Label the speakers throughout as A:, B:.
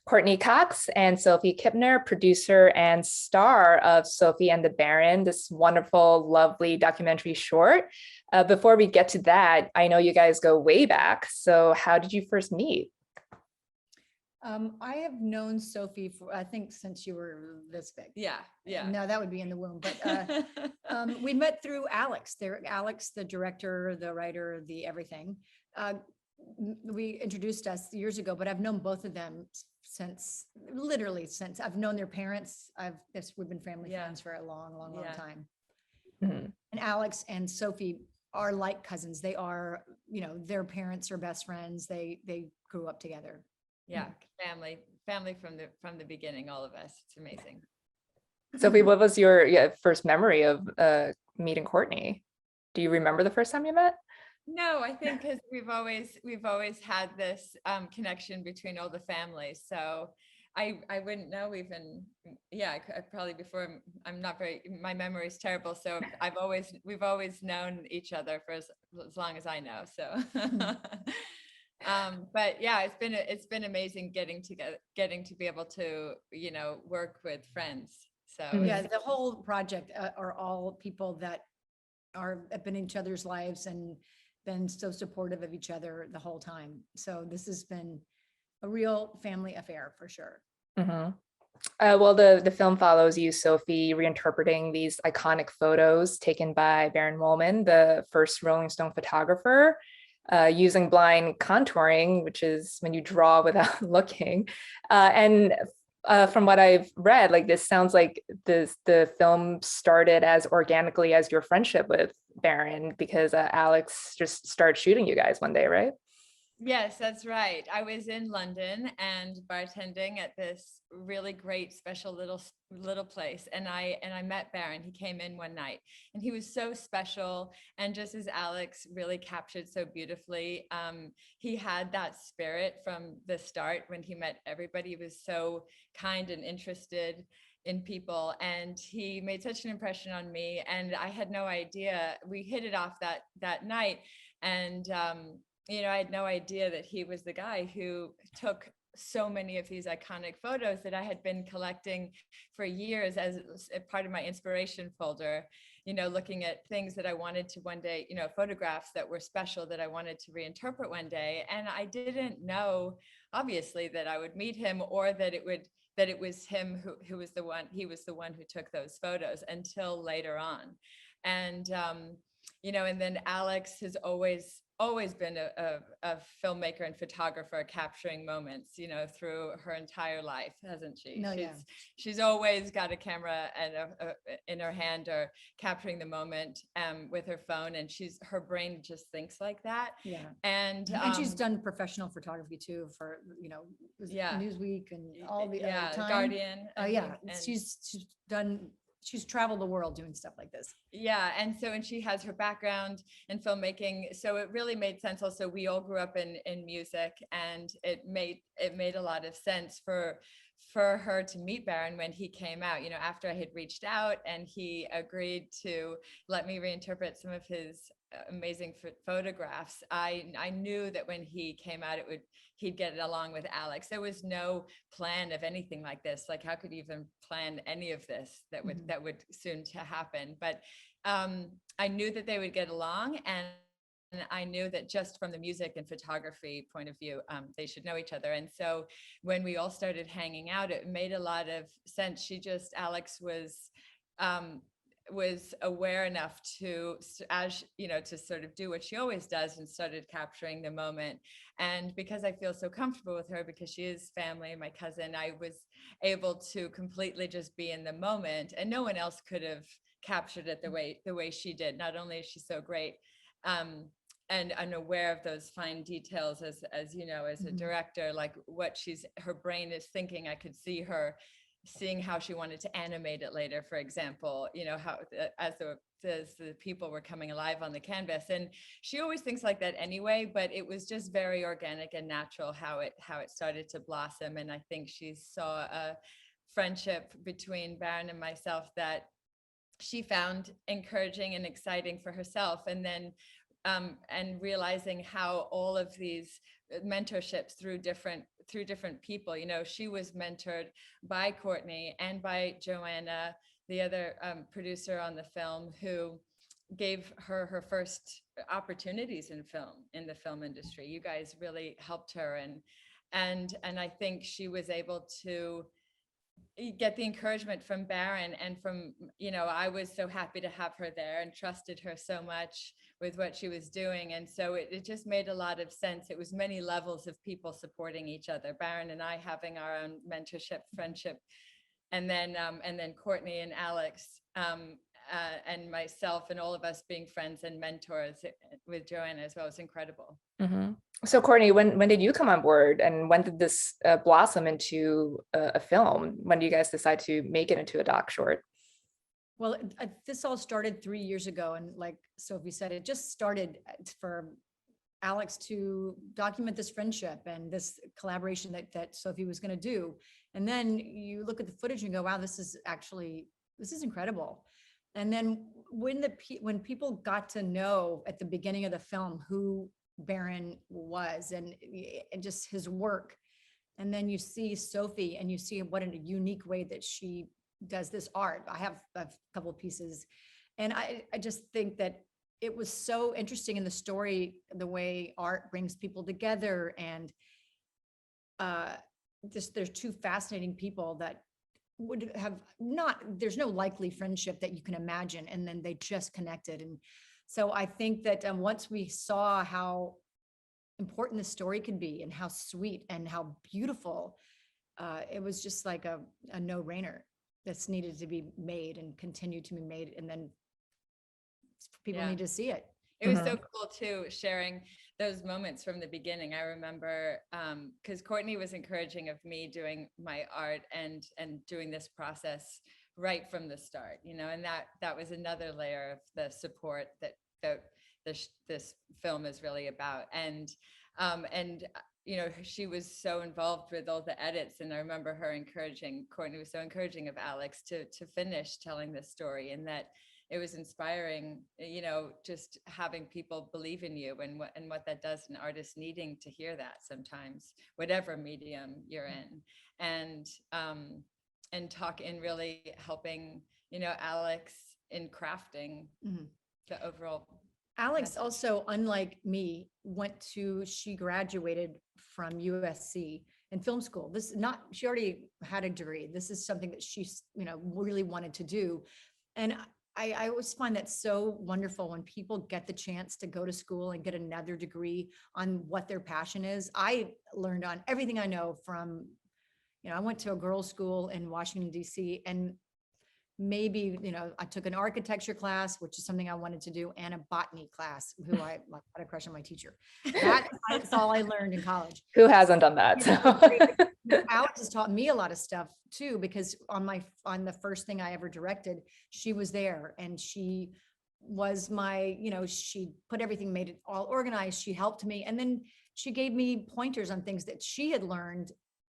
A: Courtney Cox and Sophie Kipner, producer and star of Sophie and the Baron, this wonderful, lovely documentary short. Before we get to that, I know you guys go way back. So how did you first meet?
B: I have known Sophie for, I think, since you were this big.
C: Yeah.
B: No, that would be in the womb. But we met through Alex. Alex, the director, the writer, the everything. We introduced us years ago, but I've known both of them since I've known their parents. We've been family friends for a long time.
A: Mm-hmm.
B: And Alex and Sophie are like cousins. They are, their parents are best friends. They grew up together.
C: Yeah, family from the beginning, all of us. It's amazing.
A: Sophie, what was your first memory of meeting Courtney? Do you remember the first time you met?
C: No, I think because we've always had this connection between all the families. So I wouldn't know even. Yeah, I probably before. I'm not very. My memory is terrible. So we've always known each other for as long as I know. So. But yeah, it's been amazing getting to be able to, work with friends. So
B: yeah, the whole project are all people that have been in each other's lives and been so supportive of each other the whole time. So this has been a real family affair for sure.
A: Mm-hmm. Well, the film follows you, Sophie, reinterpreting these iconic photos taken by Baron Wolman, the first Rolling Stone photographer. Using blind contouring, which is when you draw without looking. And from what I've read, like this sounds like the film started as organically as your friendship with Baron, because Alex just started shooting you guys one day, right?
C: Yes, that's right. I was in London and bartending at this really great special little place, and I met Baron. He came in one night, and he was so special. And just as Alex really captured so beautifully, he had that spirit from the start. When he met everybody, he was so kind and interested in people, and he made such an impression on me. And I had no idea. We hit it off that night, and I had no idea that he was the guy who took so many of these iconic photos that I had been collecting for years as a part of my inspiration folder, looking at things that I wanted to one day, photographs that were special that I wanted to reinterpret one day. And I didn't know, obviously, that I would meet him, or that it was him who was the one, he was the one who took those photos, until later on. And, and then Alex has always been a filmmaker and photographer, capturing moments, through her entire life, hasn't she?
B: No,
C: she's always got a camera and in her hand, or capturing the moment with her phone, and her brain just thinks like that.
B: Yeah.
C: And
B: she's done professional photography too for Newsweek and all the time.
C: Guardian.
B: Oh yeah, and she's traveled the world doing stuff like this.
C: Yeah. And she has her background in filmmaking. So it really made sense. Also, we all grew up in music, and it made a lot of sense for her to meet Baron when he came out, after I had reached out and he agreed to let me reinterpret some of his amazing photographs. I knew that when he came out, he'd get along with Alex. There was no plan of anything like this. Like, how could he even plan any of this that would soon to happen? But I knew that they would get along, and I knew that just from the music and photography point of view, they should know each other. And so when we all started hanging out, it made a lot of sense. Alex was aware enough to sort of do what she always does, and started capturing the moment. And because I feel so comfortable with her, because she is family, my cousin, I was able to completely just be in the moment, and no one else could have captured it the way she did. Not only is she so great, and unaware of those fine details as a director, like what her brain is thinking. I could see her seeing how she wanted to animate it later, for example, how as the people were coming alive on the canvas. And she always thinks like that anyway, but it was just very organic and natural how it started to blossom. And I think she saw a friendship between Baron and myself that she found encouraging and exciting for herself. And then and realizing how all of these mentorships through different people, she was mentored by Courteney and by Joanna, the other producer on the film, who gave her first opportunities in the film industry. You guys really helped her, and I think she was able to get the encouragement from Baron and from, I was so happy to have her there and trusted her so much with what she was doing. And so it just made a lot of sense. It was many levels of people supporting each other. Baron and I having our own mentorship, friendship, and then Courteney and Alex, and myself and all of us being friends and mentors with Joanna as well. It was incredible.
A: Mm-hmm. So Courteney, when did you come on board, and when did this blossom into a film? When do you guys decide to make it into a doc short?
B: Well, this all started 3 years ago. And like Sophie said, it just started for Alex to document this friendship and this collaboration that Sophie was going to do. And then you look at the footage and go, wow, this is incredible. And then when people got to know at the beginning of the film who Baron was and just his work, and then you see Sophie and you see what a unique way that she does this art. I have a couple of pieces, and I just think that it was so interesting in the story, the way art brings people together, and there's two fascinating people that would have there's no likely friendship that you can imagine, and then they just connected. And so I think that once we saw how important the story could be and how sweet and how beautiful, it was just like a no-brainer that's needed to be made and continue to be made, and then people need to see it.
C: It was so cool too, sharing those moments from the beginning. I remember because Courteney was encouraging of me doing my art and doing this process right from the start, and that was another layer of the support that this film is really about. And she was so involved with all the edits, and I remember Courteney was so encouraging of Alex to finish telling this story, and that it was inspiring, just having people believe in you and what that does, an artist needing to hear that sometimes, whatever medium you're in, and talk in really helping, Alex in crafting the overall.
B: Alex also, unlike me, she graduated from USC in film school. She already had a degree. This is something that she, really wanted to do. And I always find that so wonderful when people get the chance to go to school and get another degree on what their passion is. I learned on everything I know from, I went to a girls' school in Washington, D.C., and maybe, I took an architecture class, which is something I wanted to do, and a botany class, who I had a crush on my teacher. That's all I learned in college.
A: Who hasn't done that?
B: Alex has taught me a lot of stuff too, because on the first thing I ever directed, she was there, and she was my, she put everything, made it all organized. She helped me. And then she gave me pointers on things that she had learned,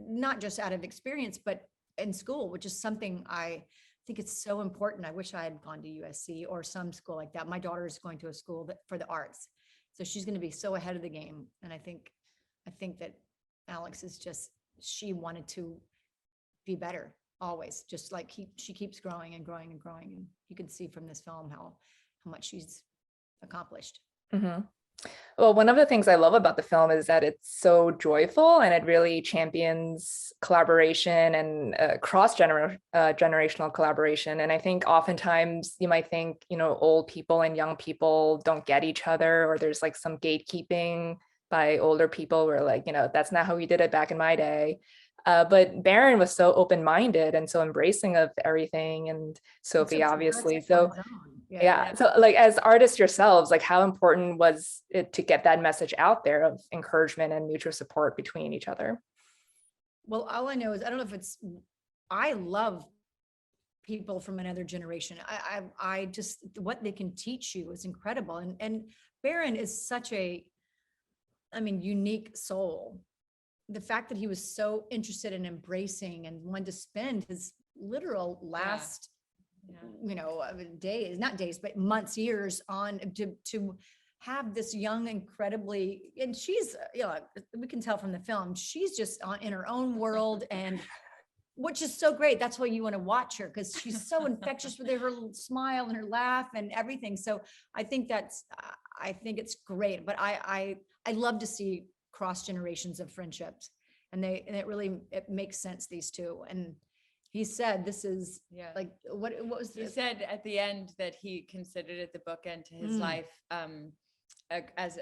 B: not just out of experience, but in school, which is something I think it's so important. I wish I had gone to USC or some school like that. My daughter is going to a school for the arts, so she's going to be so ahead of the game. And I think that Alex is she wanted to be better always, just like she keeps growing and growing and growing. And you can see from this film how much she's accomplished.
A: Mm-hmm. Well, one of the things I love about the film is that it's so joyful, and it really champions collaboration and cross-generational collaboration. And I think oftentimes you might think, old people and young people don't get each other, or there's like some gatekeeping by older people where like, that's not how we did it back in my day. But Baron was so open-minded and so embracing of everything, and Sophie obviously. So yeah. So like, as artists yourselves, like how important was it to get that message out there of encouragement and mutual support between each other?
B: Well, all I know is, I don't know if I love people from another generation. I just, what they can teach you is incredible. And Baron is such unique soul. The fact that he was so interested in embracing and wanted to spend his literal last days, not days, but months, years on to have this young, incredibly, and she's, we can tell from the film, she's just in her own world, and which is so great. That's why you want to watch her, because she's so infectious with her little smile and her laugh and everything. So I think I think it's great. But I love to see cross generations of friendships, and it makes sense, these two. And he said, this is like, what was
C: he said at the end that he considered it the bookend to his life, as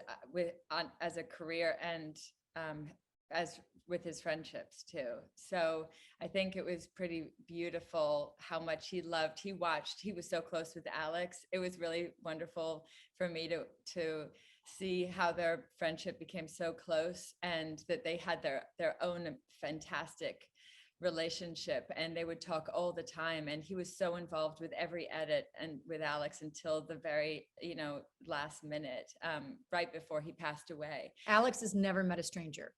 C: a career, and as with his friendships too. So I think it was pretty beautiful how much he watched. He was so close with Alex. It was really wonderful for me to see how their friendship became so close, and that they had their own fantastic relationship, and they would talk all the time, and he was so involved with every edit and with Alex until the very last minute, right before he passed away.
B: Alex has never met a stranger.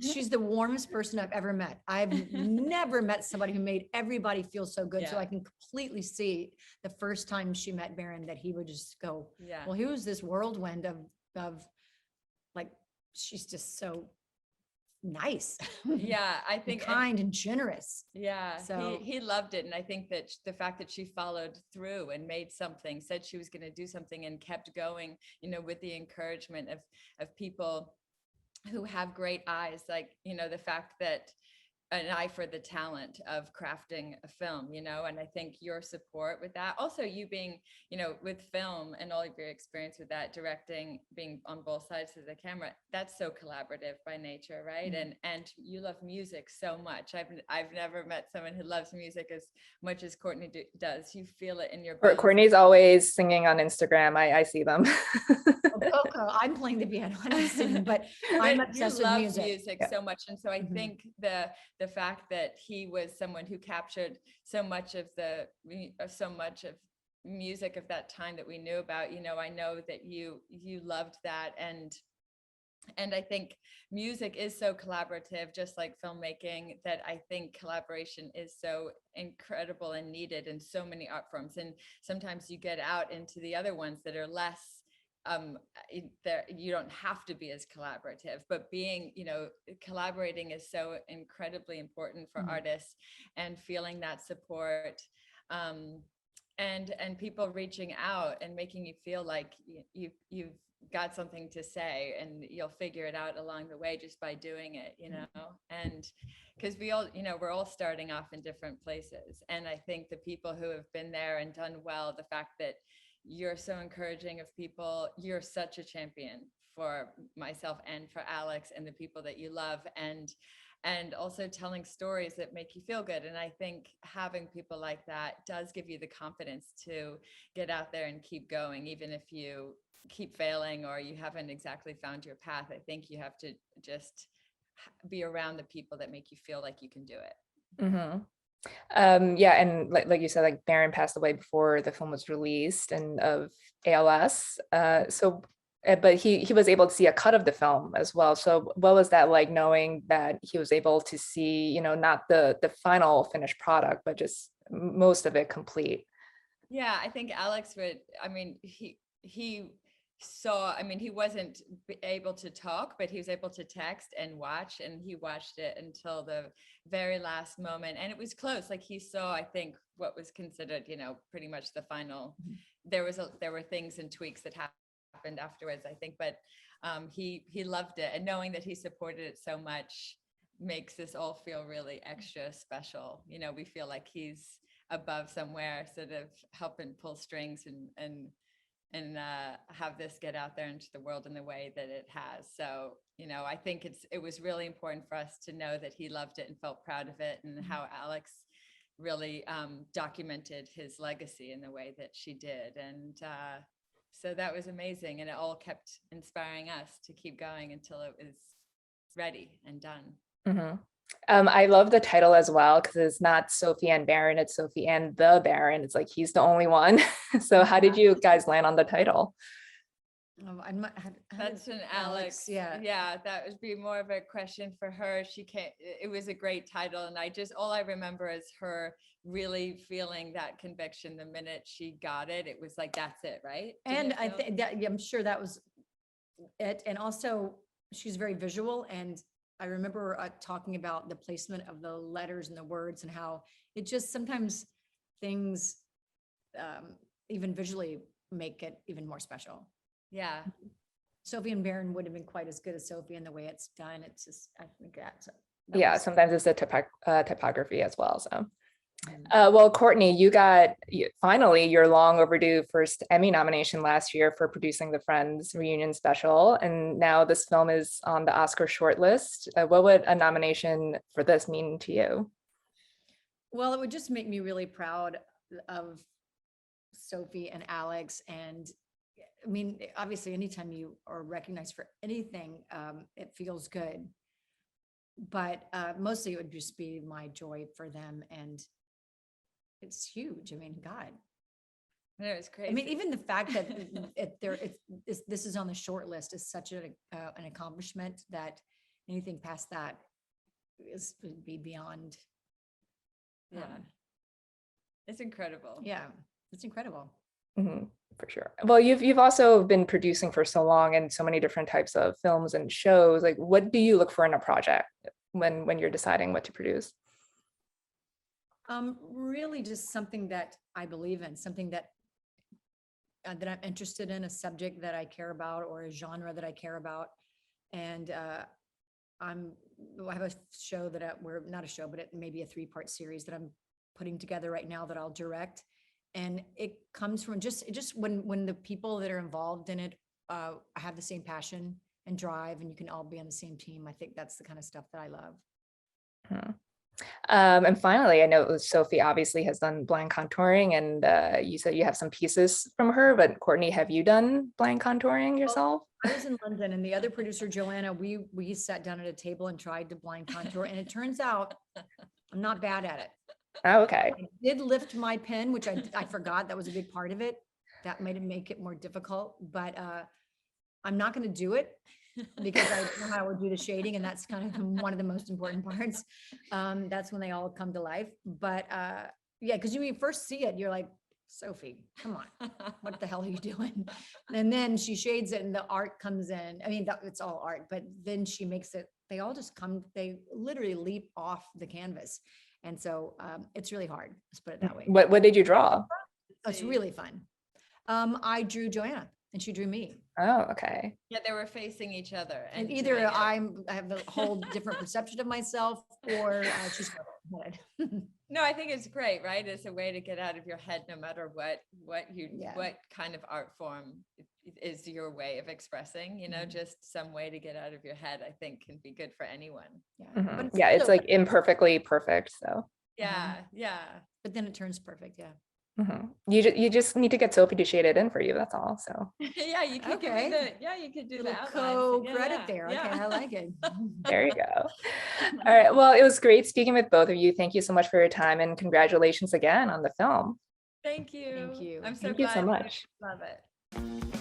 B: She's the warmest person I've ever met. I've never met somebody who made everybody feel so good. So I can completely see the first time she met Baron that he would just go, well, he was this whirlwind of like, she's just so nice.
C: I think
B: kind and generous.
C: So he loved it. And I think that the fact that she followed through and made something, said she was going to do something, and kept going, with the encouragement of people who have great eyes, like, the fact that an eye for the talent of crafting a film, and I think your support with that, also you being, with film and all of your experience with that, directing, being on both sides of the camera, that's so collaborative by nature, right? And you love music so much. I've never met someone who loves music as much as Courteney does. You feel it in your bones.
A: Courtney's always singing on Instagram. I see them.
B: Okay, I'm playing the piano, I'm singing, but I'm obsessed with music
C: so much. And so I think the fact that he was someone who captured so much of music of that time that we knew about, I know that you loved that. And I think music is so collaborative, just like filmmaking, that I think collaboration is so incredible and needed in so many art forms. And sometimes you get out into the other ones that are less, you don't have to be as collaborative, but being, collaborating is so incredibly important for artists, and feeling that support, and people reaching out and making you feel like you've got something to say, and you'll figure it out along the way just by doing it, and because we all, we're all starting off in different places. And I think the people who have been there and done well, the fact that you're so encouraging of people, you're such a champion for myself and for Alex and the people that you love, and also telling stories that make you feel good. And I think having people like that does give you the confidence to get out there and keep going, even if you keep failing or you haven't exactly found your path. I think you have to just be around the people that make you feel like you can do it.
A: And like you said, like Baron passed away before the film was released, and of ALS. But he was able to see a cut of the film as well. So what was that like, knowing that he was able to see, not the final finished product, but just most of it complete?
C: Yeah, I think Alex would, he saw, he wasn't able to talk, but he was able to text and watch, and he watched it until the very last moment. And it was close. Like, he saw, I think, what was considered, pretty much the final. There were things and tweaks that happened afterwards, I think, but he loved it. And knowing that he supported it so much makes this all feel really extra special. We feel like he's above somewhere, sort of helping pull strings and have this get out there into the world in the way that it has. So, I think it was really important for us to know that he loved it and felt proud of it, and how Alex really documented his legacy in the way that she did. And so that was amazing. And it all kept inspiring us to keep going until it was ready and done.
A: I love the title as well, because it's not Sophie and Baron, it's Sophie and the Baron. It's like he's the only one. So how did you guys land on the title?
C: That's an Alex.
B: Yeah.
C: Yeah, that would be more of a question for her. She can't, it was a great title. And all I remember is her really feeling that conviction the minute she got it. It was like, that's it, right?
B: And I think that, yeah, I'm sure that was it. And also she's very visual. And I remember talking about the placement of the letters and the words and how it just sometimes things even visually make it even more special.
C: Yeah.
B: Sophie and Baron would have been quite as good as Sophie in the way it's done. It's just, I think that
A: Yeah,
B: was-
A: sometimes it's the typography as well. So, well, Courtney, you got finally your long overdue first Emmy nomination last year for producing the Friends reunion special, and now this film is on the Oscar shortlist. What would a nomination for this mean to you?
B: Well, it would just make me really proud of Sophie and Alex. And I mean, obviously, anytime you are recognized for anything, it feels good. But mostly it would just be my joy for them. And it's huge. I mean, God.
C: No, it's crazy.
B: I mean, even the fact that this is on the short list is such an accomplishment that anything past that would be beyond.
C: Yeah. It's incredible.
B: Yeah, it's incredible.
A: For sure. Well, you've also been producing for so long and so many different types of films and shows. Like, what do you look for in a project when you're deciding what to produce?
B: Really just something that I believe in, something that I'm interested in, a subject that I care about or a genre that I care about. And I have a show that we're not a show, but it may be a 3-part series that I'm putting together right now that I'll direct. And it comes from just when the people that are involved in it have the same passion and drive, and you can all be on the same team. I think that's the kind of stuff that I love.
A: And finally, I know Sophie obviously has done blind contouring, and you said you have some pieces from her, but Courtney, have you done blind contouring yourself?
B: I was in London, and the other producer, Joanna, we sat down at a table and tried to blind contour, and it turns out I'm not bad at it.
A: Oh, okay.
B: I did lift my pen, which I forgot. That was a big part of it. That made it make it more difficult, but I'm not going to do it because I know how I would do the shading, and that's kind of one of the most important parts. That's when they all come to life. But yeah, because when you first see it, you're like, Sophie, come on, what the hell are you doing? And then she shades it and the art comes in. I mean, it's all art, but then she makes it, they all just come, they literally leap off the canvas. And so it's really hard, let's put it that way.
A: What did you draw?
B: It's really fun. I drew Joanna and she drew me.
A: Oh, okay.
C: Yeah, they were facing each other.
B: And either I have a whole different perception of myself, or she's
C: No, I think it's great, right? It's a way to get out of your head, no matter what kind of art form is your way of expressing, just some way to get out of your head, I think can be good for anyone.
B: Yeah,
A: but it's like imperfectly perfect. So
C: yeah.
B: But then it turns perfect. Yeah.
A: You just need to get Sophie to shade it in for you. That's all. So
C: yeah, you could give it you could do that
B: co-credit there. Okay, I like it.
A: There you go. All right. Well, it was great speaking with both of you. Thank you so much for your time, and congratulations again on the film.
C: Thank you.
B: Thank you.
C: I'm so
A: Thank
C: glad.
A: you so much.
C: Love it.